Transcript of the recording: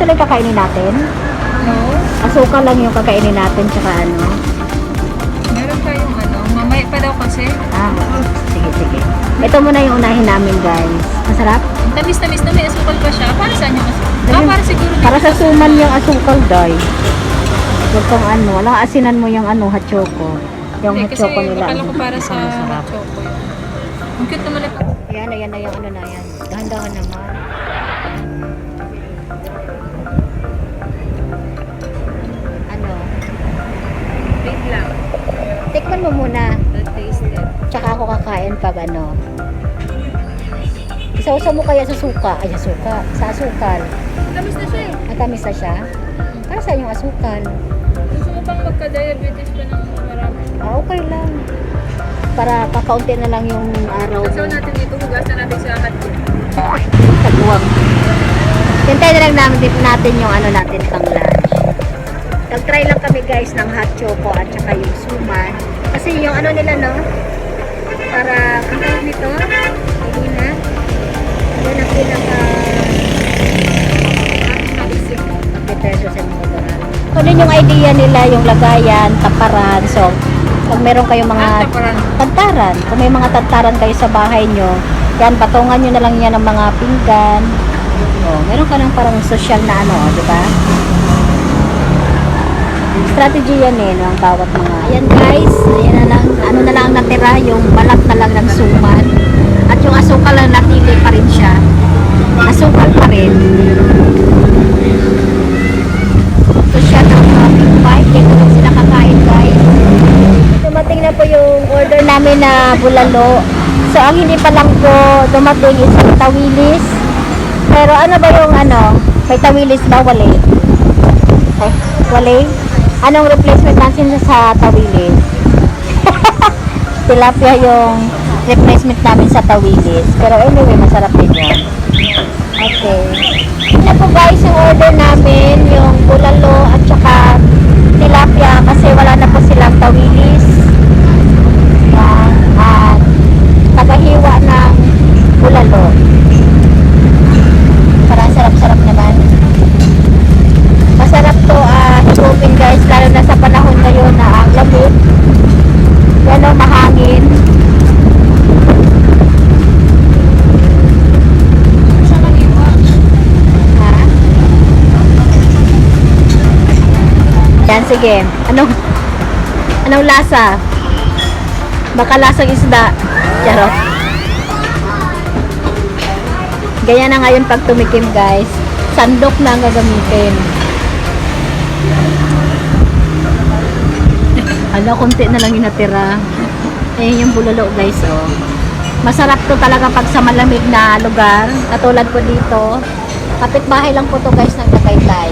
ito lang kakainin natin? No? Asukal lang yung kakainin natin, tsaka ano? Meron tayong ano, mamaya pa daw kasi. Ah, sige, sige. Ito muna yung unahin namin, guys. Masarap? Tamis-tamis na may asukal pa siya. Para saan yung asukal? Ah, para siguro dito Para sa suman yung asukal, day. Huwag kang ano, walang asinan mo yung ano, hachoko. Yung Hindi, kasi hachoko nila. akala ko para sa Ang masarap. choco yun. Ang cute naman ito. Ayan na yung ano na yan. Dahan-dahan naman. Ano? Wait lang. Tikman mo muna. The taste it. Tsaka ako kakain pag ano. Isausaw mo kaya sa suka. Ay, sa suka. Sa asukal. Tamis na siya eh. Matamis na siya. Para saan yung asukal? Gusto mo pang magka-diabetes pa ng marami. Ah, okay lang. Para kakaunti na lang yung araw So mo. natin dito, hugasan natin sa hotdog. Tagwag. Hintay na lang natin yung ano natin pang lunch. Nag-try lang kami guys ng hot choco at saka yung suman. Kasi yung ano nila no, para ang tawag nito, hindi na. Yan ang pinaka better sa mga doral. Kung ano yung idea nila, yung lagayan, taparan. So, pag meron kayong mga tantaran, kung may mga tantaran kayo sa bahay nyo, yan, patungan nyo na lang yan ng mga pinggan. Oh, meron ka ng parang social na ano, di ba? Strategy yan eh, no, ang bawat mga. Ayan guys, ayan na lang, ano na lang ang natira, yung balat na lang ng suman. At yung asukal lang natili pa rin siya. Asukal pa rin. Social ng mga big bite, dito lang sila kakain guys. Dumating na po yung order namin na bulalo. So, ang hindi pa lang po dumating is yung tawilis. Pero ano ba yung ano? May tawilis ba? Wali? Eh, wali? Anong replacement natin sa tawilis? Tilapia yung replacement namin sa tawilis. Pero anyway, masarap din yun. Okay. Ito po guys yung order namin, yung bulalo at saka tilapia kasi wala na po silang tawilis. Yan. At tagahiwa ng bulalo. Parang sarap-sarap naman. Masarap to higupin guys, lalo na sa panahon ngayon na ang lamig. Yan o, mahangin. Ha? Yan, sige. Anong lasa? Baka lasang isda. Charot. Ganyan na ngayon pag tumikim guys. Sandok na ang gagamitin. Ano, konti na lang yung natira. Ayan yung bulalo guys, oh. Masarap to talaga pag sa malamig na lugar. Katulad po dito. Kapitbahay lang po to guys ng Tagaytay.